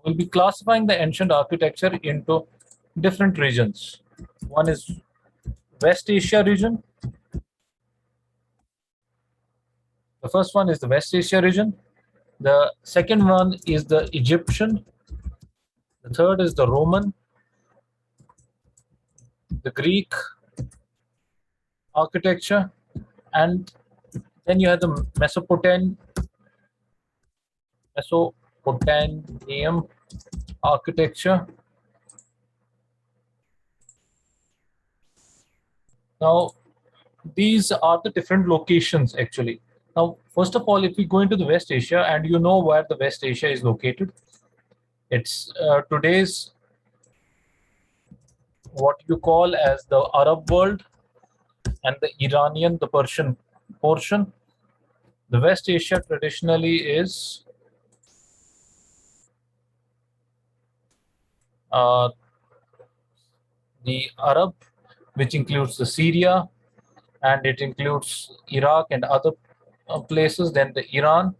We'll be classifying the ancient architecture into different regions. One is West Asia region. The first one is the West Asia region. The second one is the Egyptian. The third is the Roman, the Greek architecture, and then you have the Mesopotamian architecture. Now, these are the different locations actually. Now, first of all, if we go into the West Asia, and you know where the West Asia is located, it's today's what you call as the Arab world and the Iranian, the Persian portion. The West Asia traditionally is uh, the Arab, which includes the Syria, and it includes Iraq and other places, then the Iran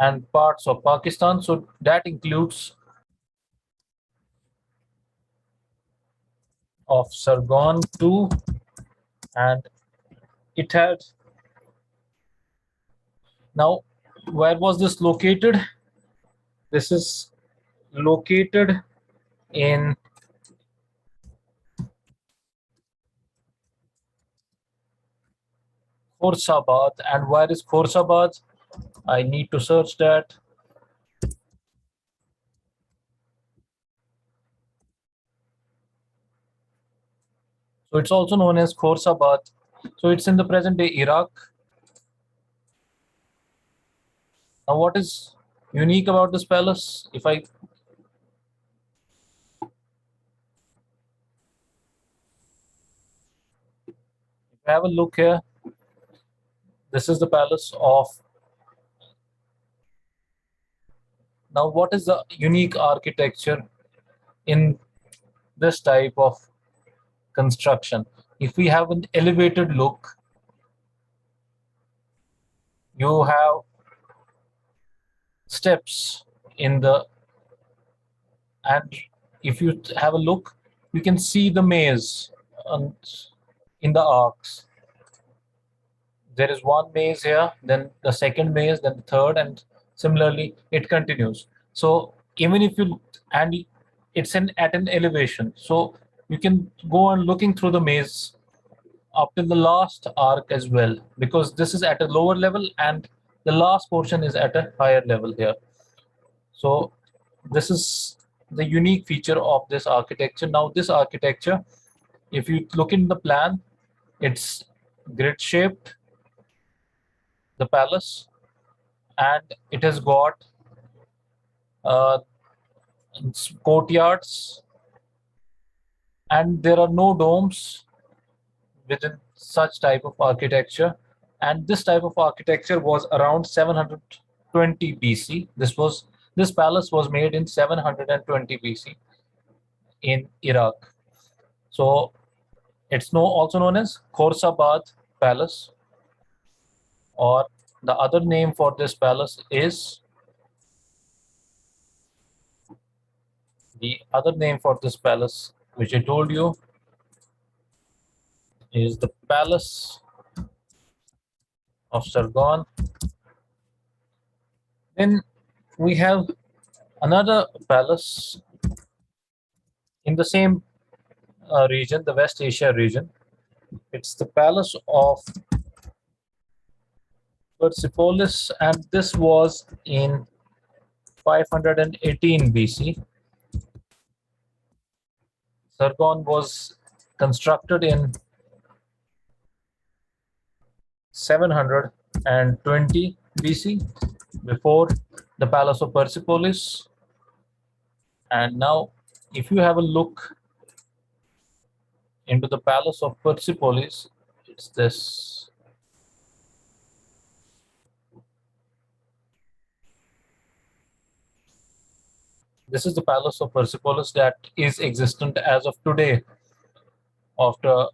and parts of Pakistan. So that includes of Sargon too, and it had now where was this located? This is located in Khorsabad. And where is Khorsabad? I need to search that. So it's also known as Khorsabad. So it's in the present day Iraq. Now, what is unique about this palace? If I have a look here, this is the palace of. Now, what is the unique architecture in this type of construction? If we have an elevated look, you have steps in the, and if you have a look, you can see the maze in the arcs. There is one maze here, then the second maze, then the third, and similarly it continues. So even if you, and it's at an elevation, so you can go on looking through the maze up till the last arc as well, because this is at a lower level and the last portion is at a higher level here. So this is the unique feature of this architecture. Now this architecture, if you look in the plan, it's grid shaped, the palace, and it has got uh, courtyards, and there are no domes within such type of architecture. And this type of architecture was around 720 BC. This palace was made in 720 BC in Iraq. So it's also known as Khorsabad Palace, or the other name for this palace is the other name for this palace, which I told you, is the Palace of Sargon. Then we have another palace in the same region, the West Asia region. It's the Palace of Persepolis, and this was in 518 BC. Sargon was constructed in 720 BC before the Palace of Persepolis. And now, if you have a look into the Palace of Persepolis, it's this. This is the Palace of Persepolis that is existent as of today. after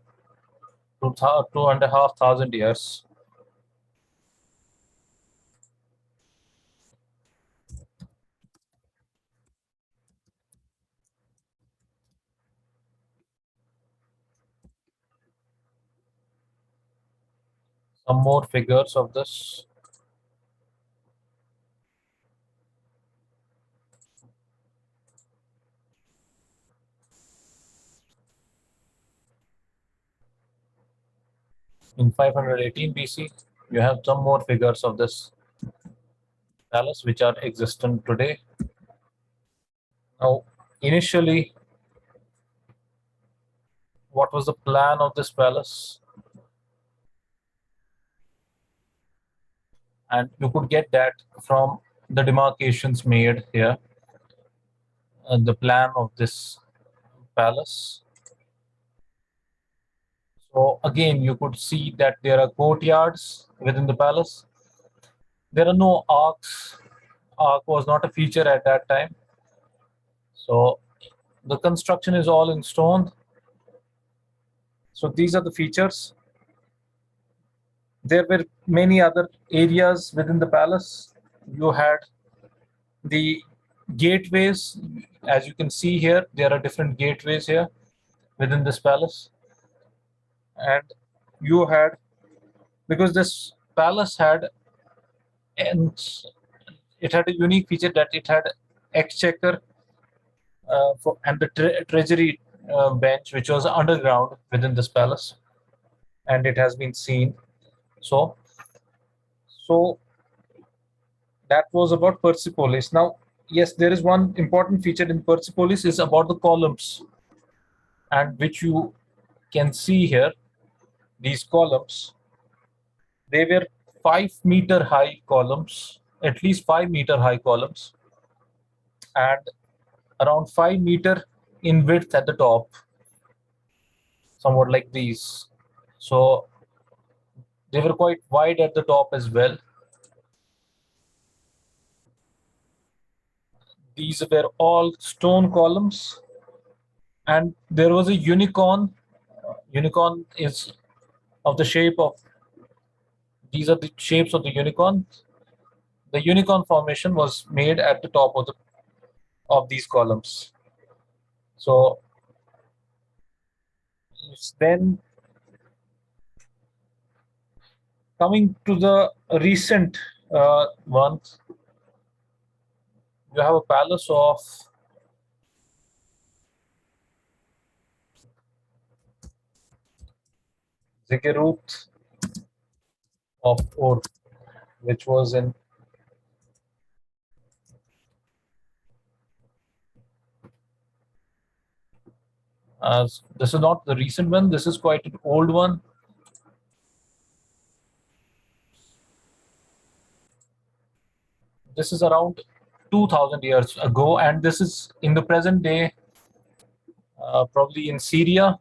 2,500 years. Some more figures of this. In 518 BC, you have some more figures of this palace which are existent today. Now, initially, what was the plan of this palace? And you could get that from the demarcations made here, the plan of this palace. So again, you could see that there are courtyards within the palace. There are no arcs. Arc was not a feature at that time. So the construction is all in stone. So these are the features. There were many other areas within the palace. You had the gateways. As you can see here, there are different gateways here within this palace. And you had, because this palace had, and it had a unique feature that it had exchequer and the treasury bench, which was underground within this palace, and it has been seen. So that was about Persepolis. Now, yes, there is one important feature in Persepolis is about the columns, and which you can see here. These columns, they were 5 meter high columns, at least 5 meter high columns, and around 5 meter in width at the top, somewhat like these. So they were quite wide at the top as well. These were all stone columns, and there was a unicorn. Unicorn is of the shape of, these are the shapes of the unicorn. The unicorn formation was made at the top of these columns. So then, coming to the recent ones, you have a palace of Ziggurat of Ur, which was in this is not the recent one, this is quite an old one. This is around 2000 years ago, and this is in the present day, probably in Syria.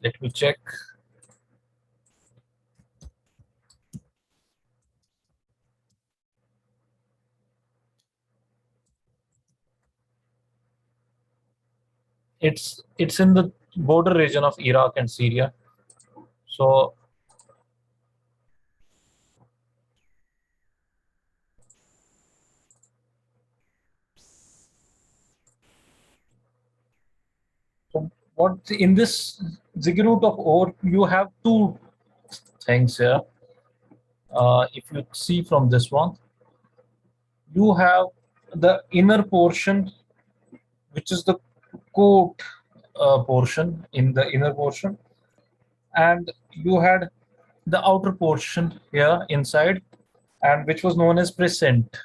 Let me check. It's in the border region of Iraq and Syria. So what in this Ziggurat of Ur, you have two things here. If you see from this one, you have the inner portion, which is the court portion in the inner portion, and you had the outer portion here inside, and which was known as precinct.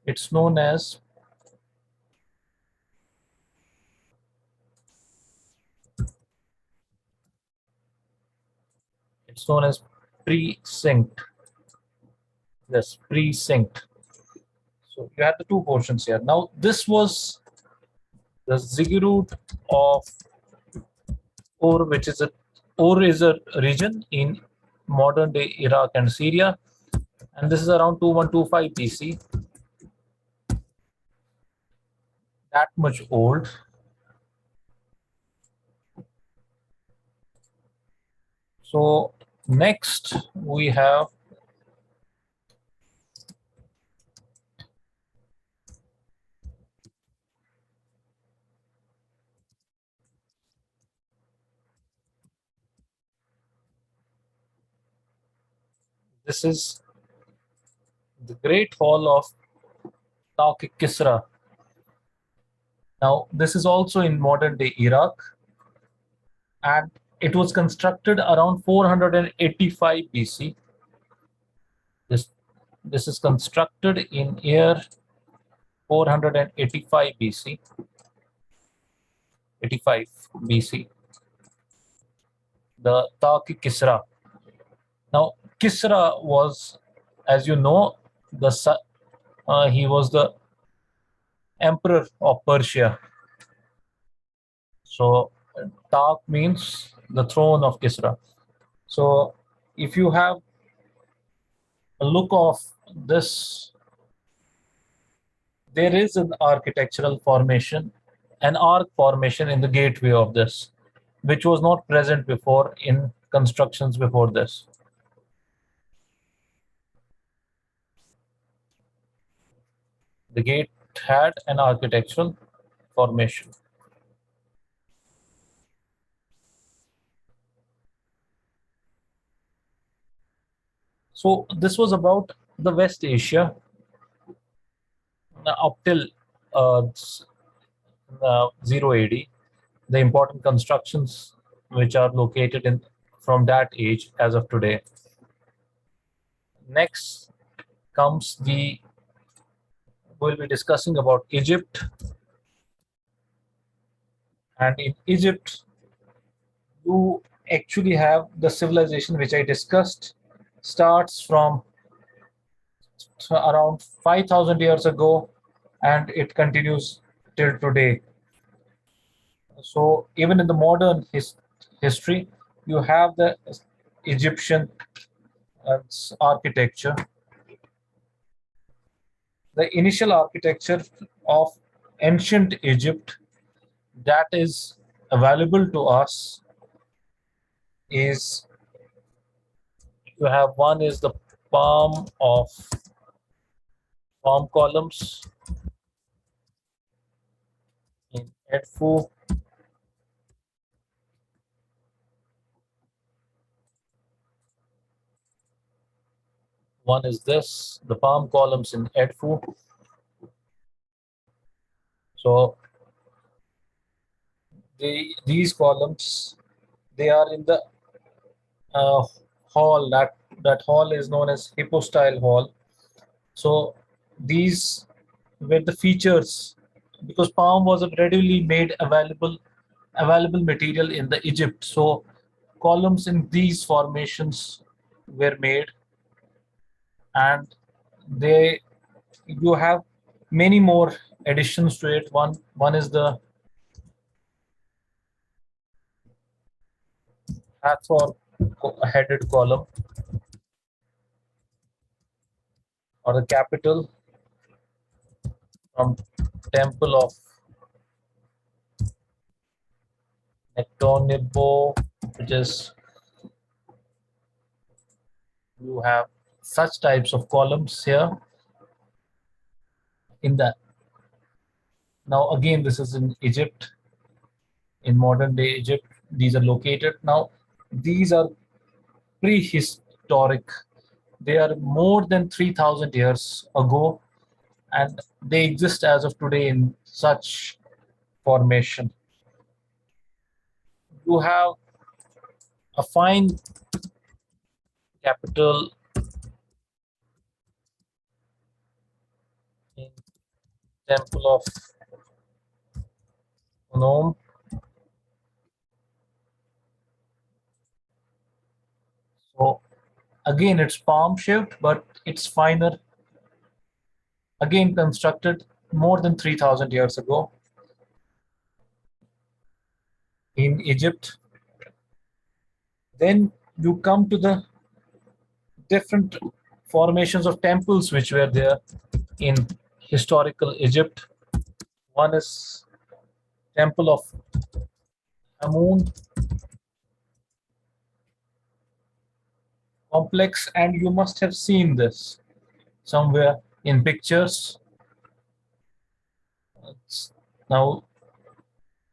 It's known as precinct. Yes, precinct. So you had the two portions here. Now this was the Ziggurat of Ur, which is Ur is a region in modern day Iraq and Syria, and this is around 2125 BC. That much old. So next we have this is the Great Hall of Taq Kisra. Now this is also in modern day Iraq, and it was constructed around 485 BC. This this is constructed in year 485 BC, 85 BC. The Taq Kisra. Now Kisra was, as you know, he was the emperor of Persia. So Taq means the throne of Kisra. So if you have a look of this, there is an architectural formation, an arc formation in the gateway of this, which was not present before in constructions before this. The gate had an architectural formation. So this was about the West Asia up till uh, 0 AD. The important constructions which are located in from that age as of today. Next comes the we'll be discussing about Egypt, and in Egypt you actually have the civilization which I discussed starts from around 5,000 years ago and it continues till today. So even in the modern history, you have the Egyptian architecture. The initial architecture of ancient Egypt that is available to us is you have one is the palm of palm columns in Edfu. One is this, the palm columns in Edfu. So these columns, they are in the uh, hall. That hall is known as hypostyle hall. So these were the features because palm was a readily made available material in the Egypt. So columns in these formations were made, and they you have many more additions to it. One is the Hathor headed column or the capital from temple of Nectonibo, which is you have such types of columns here in the now again this is in Egypt, in modern day Egypt. These are located now. These are prehistoric. They are more than 3,000 years ago, and they exist as of today in such formation. You have a fine capital in temple of Nome. So again, it's palm shaped, but it's finer. Again, constructed more than 3,000 years ago in Egypt. Then you come to the different formations of temples which were there in historical Egypt. One is temple of Amun. complex, and you must have seen this somewhere in pictures. Now,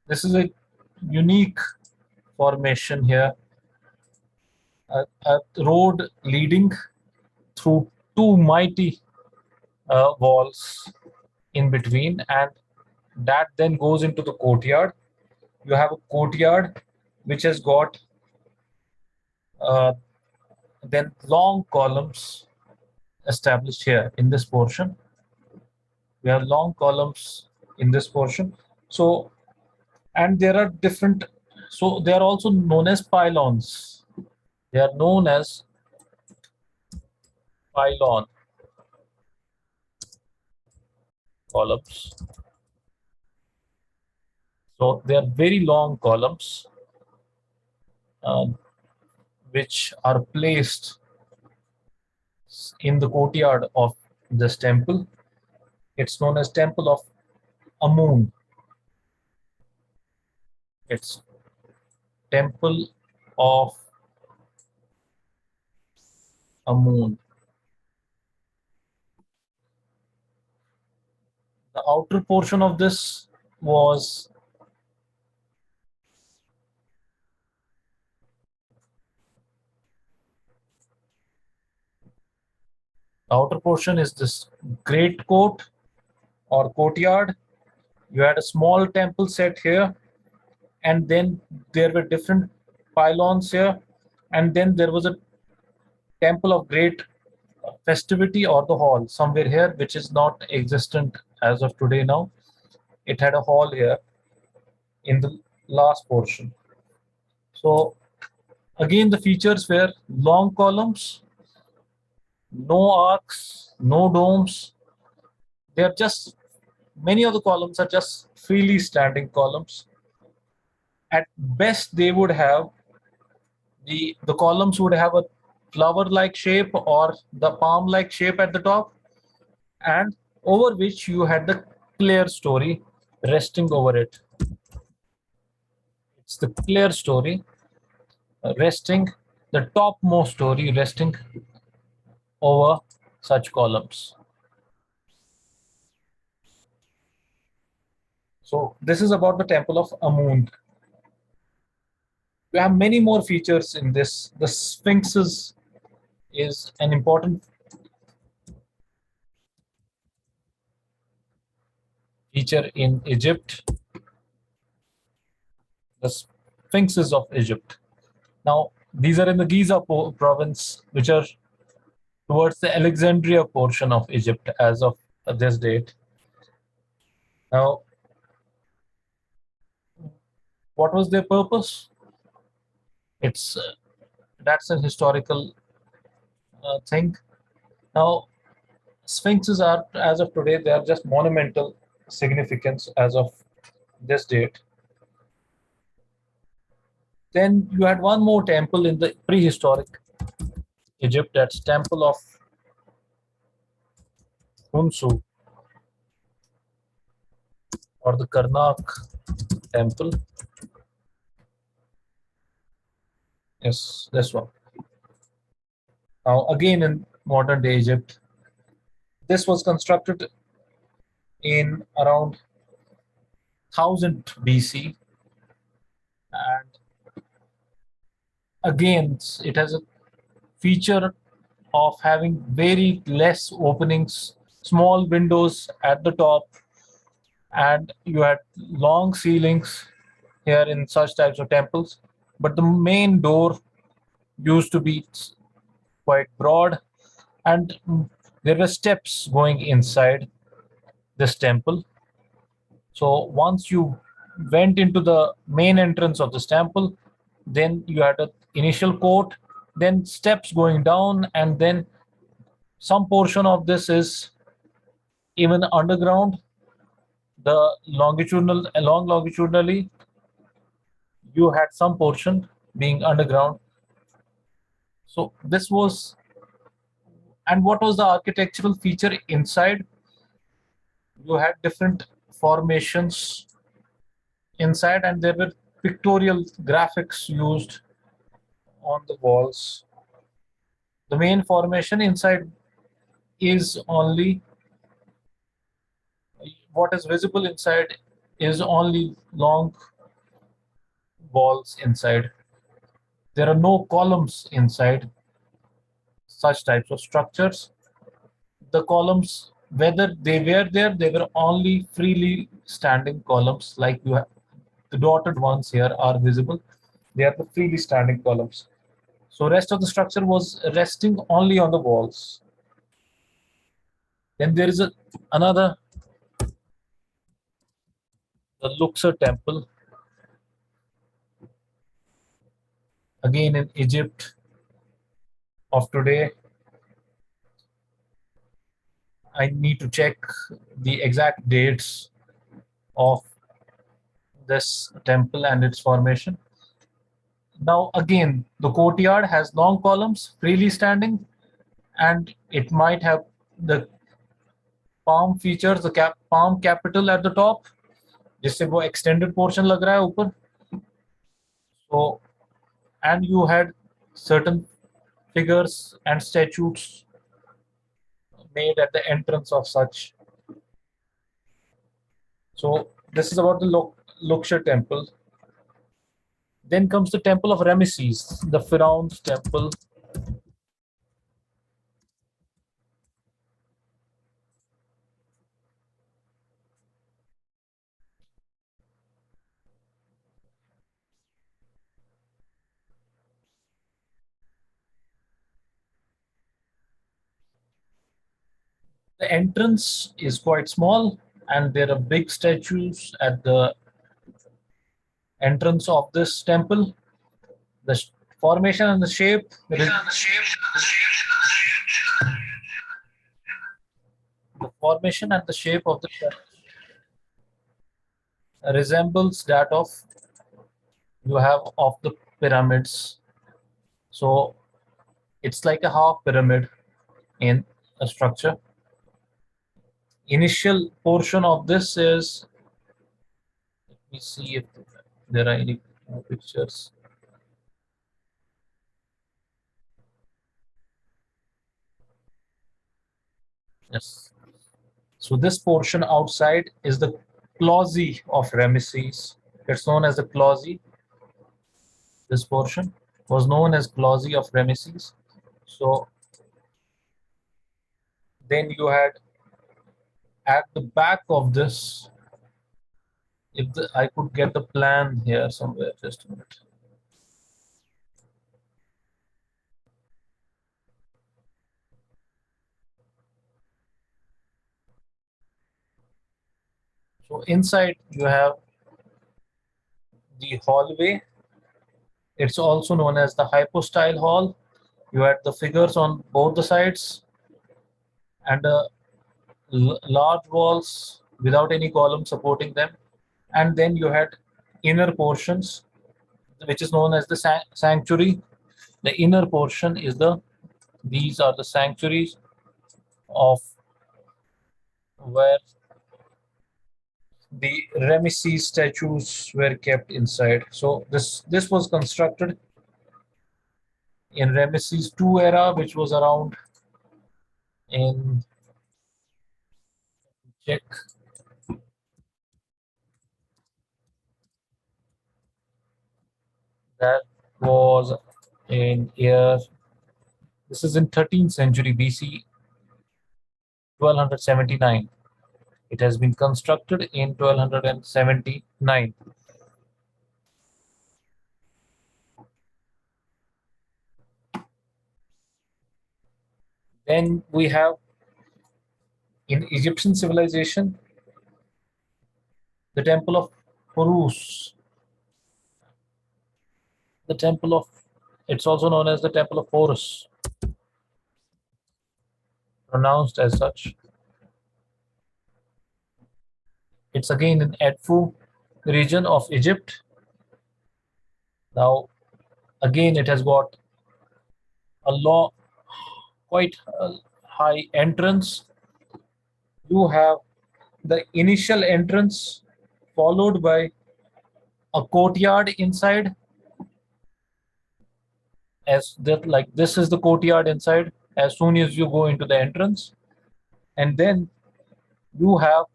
this is a unique formation here, a road leading through two mighty walls in between, and that then goes into the courtyard. You have a courtyard which has got uh, then long columns established here in this portion. We have long columns in this portion. So, and there are different, so they are also known as pylons. They are known as pylon columns. So they are very long columns uh, which are placed in the courtyard of this temple. It's known as Temple of Amun. It's Temple of Amun. The outer portion of this was the outer portion is this great court or courtyard. You had a small temple set here, and then there were different pylons here, and then there was a temple of great festivity or the hall somewhere here, which is not existent as of today now. It had a hall here in the last portion. So again, the features were long columns, no arcs, no domes. They are just many of the columns are just freely standing columns. At best, they would have the columns would have a flower-like shape or the palm-like shape at the top, and over which you had the clear story resting over it. It's the clear story resting, the topmost story resting over such columns. So this is about the temple of Amun. We have many more features in this. The Sphinxes is an important feature in Egypt. The Sphinxes of Egypt. Now, these are in the Giza province, which are towards the Alexandria portion of Egypt as of this date. Now, what was their purpose? It's that's a historical thing. Now, Sphinxes are, as of today, they are just monumental significance as of this date. Then you had one more temple in the prehistoric Egypt, that's Temple of Hunsu or the Karnak temple. Yes, this one. Now, again in modern day Egypt, this was constructed in around 1000 BC, and again it has a feature of having very less openings, small windows at the top, and you had long ceilings here in such types of temples. But the main door used to be quite broad, and there were steps going inside this temple. So once you went into the main entrance of this temple, then you had an initial court, then steps going down, and then some portion of this is even underground. The longitudinal along longitudinally, you had some portion being underground. So this was, and what was the architectural feature inside? You had different formations inside, and there were pictorial graphics used on the walls. The main formation inside is only what is visible inside is only long walls inside. There are no columns inside such types of structures. The columns, whether they were there, they were only freely standing columns, like you have the dotted ones here are visible. They are the freely standing columns. So rest of the structure was resting only on the walls. Then there is another, the Luxor temple, again in Egypt of today. I need to check the exact dates of this temple and its formation. Now, again, the courtyard has long columns, freely standing, and it might have the palm features, the palm capital at the top, जिससे वो extended portion लग रहा है ऊपर. So, and you had certain figures and statues made at the entrance of such. So, this is about the Luxor temple. Then comes the temple of Ramesses, the Pharaoh's temple. The entrance is quite small, and there are big statues at the entrance of this temple. The formation and the shape, the formation and the shape of the temple resembles that of you have of the pyramids. So it's like a half pyramid in a structure. Initial portion of this is, let me see if there are any pictures. Yes. So this portion outside is the closet of Ramesses. It's known as the closet. This portion was known as closet of Ramesses. So then you had at the back of this, if I could get the plan here somewhere, just a minute. So inside you have the hallway. It's also known as the hypostyle hall. You had the figures on both the sides and large walls without any column supporting them. And then you had inner portions, which is known as the sanctuary. The inner portion is these are the sanctuaries of where the Ramesses statues were kept inside. So this was constructed in Ramesses II era, which was around in check. That was in year. This is in 13th century BC, 1279. It has been constructed in 1279. Then we have in Egyptian civilization the temple of Horus. The temple of, it's also known as the temple of Horus, pronounced as such. It's again in Edfu region of Egypt. Now, again, it has got a quite high entrance. You have the initial entrance followed by a courtyard inside, as that, like this is the courtyard inside as soon as you go into the entrance. And then you have,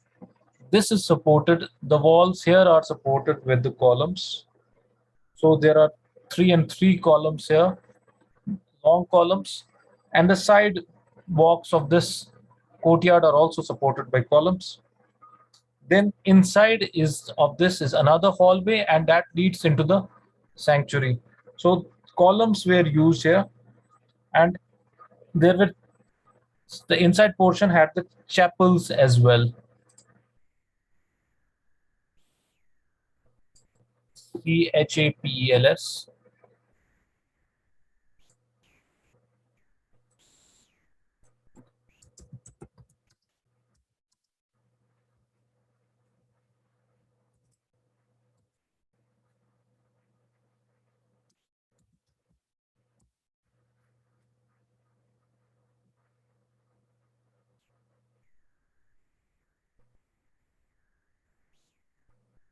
this is supported, the walls here are supported with the columns. So there are 3 and 3 columns here, long columns, and the side walks of this courtyard are also supported by columns. Then inside is of this is another hallway, and that leads into the sanctuary. So columns were used here, and there were, the inside portion had the chapels as well. CHAPELS.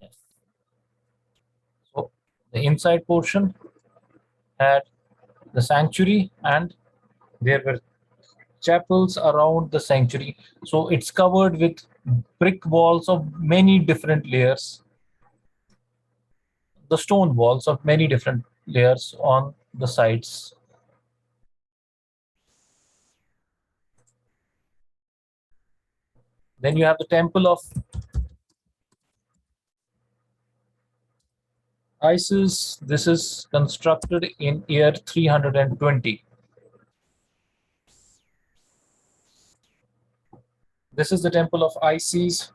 Yes. So the inside portion had the sanctuary, and there were chapels around the sanctuary. So it's covered with brick walls of many different layers, the stone walls of many different layers on the sides. Then you have the temple of Isis. This is constructed in year 320. This is the temple of Isis.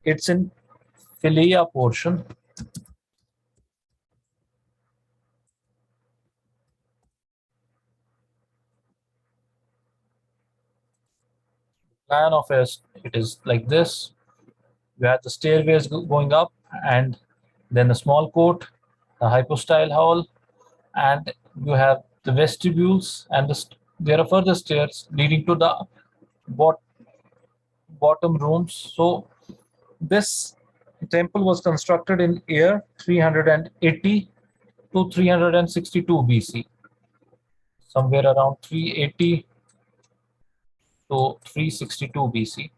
It's in Philaea portion. Plan of it is like this. You have the stairways going up, and then a small court, a hypostyle hall, and you have the vestibules, and there are further stairs leading to the bot- bottom rooms. So this temple was constructed in year 380 to 362 BC, somewhere around 380 to 362 BC.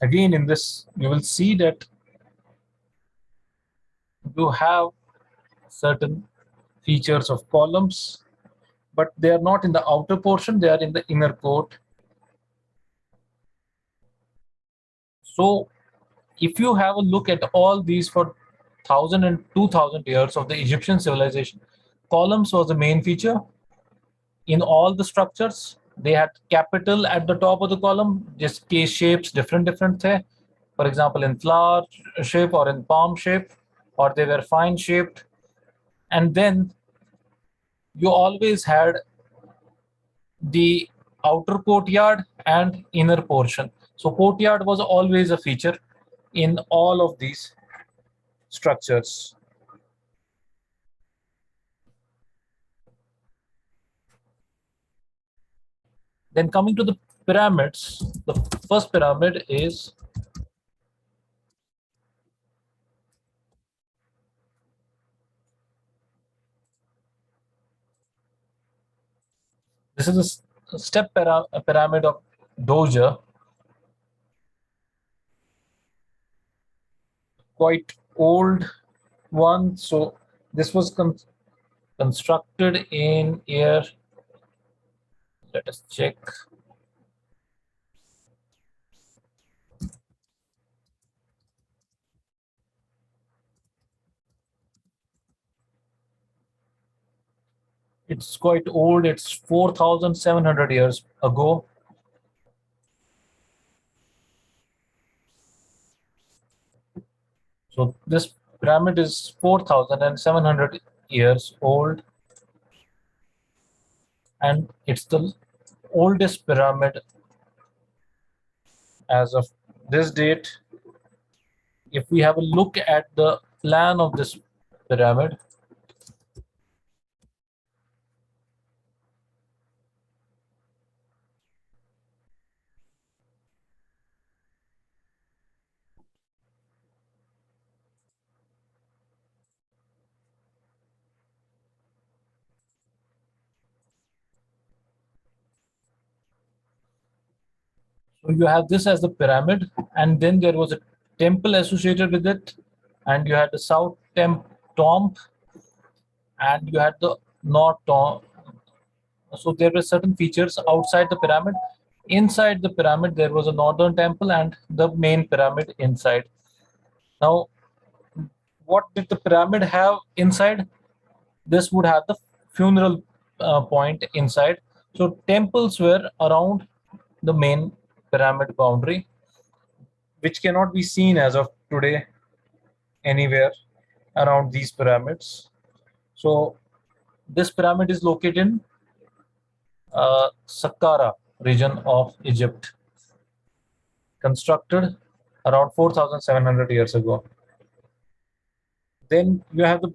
Again, in this, you will see that you have certain features of columns, but they are not in the outer portion, they are in the inner court. So if you have a look at all these for 1,000 and 2,000 years of the Egyptian civilization, columns was the main feature in all the structures. They had capital at the top of the column, just case shapes, different थे. For example, in flower shape or in palm shape, or they were fine shaped. And then you always had the outer courtyard and inner portion. So courtyard was always a feature in all of these structures. Then coming to the pyramids, the first pyramid is, this is a a pyramid of Doja, quite old one. So this was constructed in year, let us check. It's quite old. It's 4,700 years ago. So this pyramid is 4,700 years old, and it's the oldest pyramid as of this date. If we have a look at the plan of this pyramid, So you have this as the pyramid, and then there was a temple associated with it, and you had the south tomb, and you had the north tomb. So there were certain features outside the pyramid. Inside the pyramid, there was a northern temple and the main pyramid inside. Now, what did the pyramid have inside? This would have the funeral point inside. So temples were around the main pyramid boundary, which cannot be seen as of today anywhere around these pyramids. So this pyramid is located in Saqqara region of Egypt, constructed around 4,700 years ago. Then you have the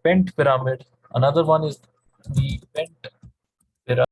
bent pyramid. Another one is the bent pyramid.